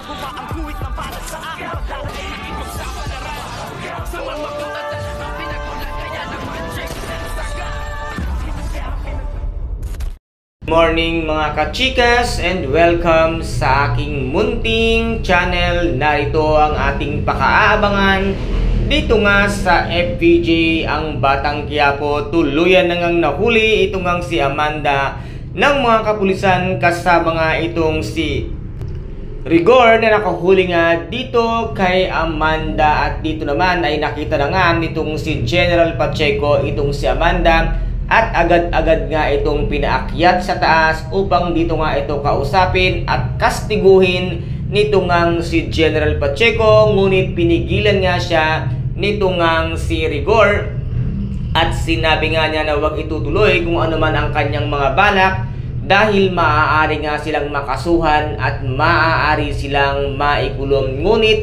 Gumagawa ang guhit ng balat sa akin. Pagdala ay nakipagsama na rin. Sa mga magulat ang pinagulat kaya naman check saga. Morning mga kachikas and welcome sa aking munting channel. Narito ang ating pakaabangan dito nga sa FVJ ang Batang Quiapo. Tuluyan na ngang nahuli itong ngang si Amanda ng mga kapulisan kasama nga itong si Rigor na nakahuli nga dito kay Amanda. At dito naman ay nakita na nga nitong si General Pacheco itong si Amanda at agad-agad nga itong pinaakyat sa taas upang dito nga ito kausapin at kastiguhin nito ngang si General Pacheco. Ngunit pinigilan nga siya nito ngang si Rigor at sinabi nga niya na huwag itutuloy kung ano man ang kanyang mga balak dahil maaari nga silang makasuhan at maaari silang maikulong. Ngunit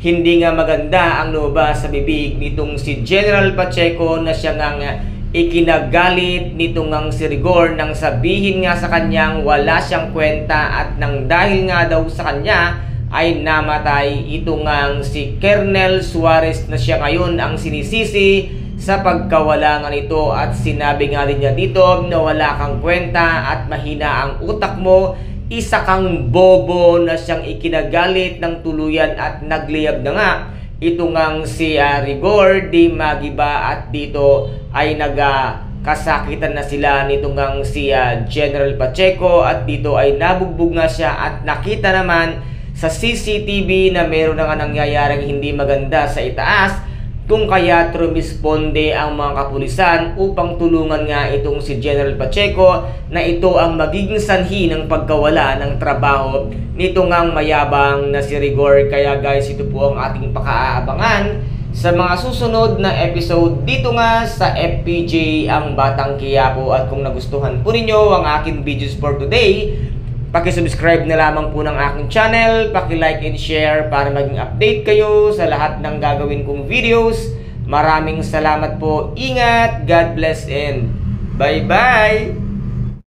hindi nga maganda ang lumabas sa bibig nitong si General Pacheco na siya nga ikinagalit nitong ngang si Rigor nang sabihin nga sa kanyang wala siyang kwenta at nang dahil nga daw sa kanya ay namatay itong ngang si Colonel Suarez na siya ngayon ang sinisisi sa pagkawala nga nito. At sinabi nga rin niya dito na wala kang kwenta at mahina ang utak mo, isa kang bobo na siyang ikinagalit ng tuluyan at nagliyab na nga ito ngang si Rigor di magiba. At dito ay kasakitan na sila nitong ngang si General Pacheco at dito ay nabugbog nga siya at nakita naman sa CCTV na meron na nga nangyayaring hindi maganda sa itaas, kung kaya trumisponde ang mga kapulisan upang tulungan nga itong si General Pacheco na ito ang magiging sanhi ng pagkawala ng trabaho nito ngang mayabang na si Rigor. Kaya guys, ito po ang ating pakaabangan sa mga susunod na episode dito nga sa FPJ ang Batang Quiapo. At kung nagustuhan po ninyo ang aking videos for today, paki-subscribe na lamang po ng aking channel, paki-like and share para maging update kayo sa lahat ng gagawin kong videos. Maraming salamat po. Ingat, God bless and bye-bye!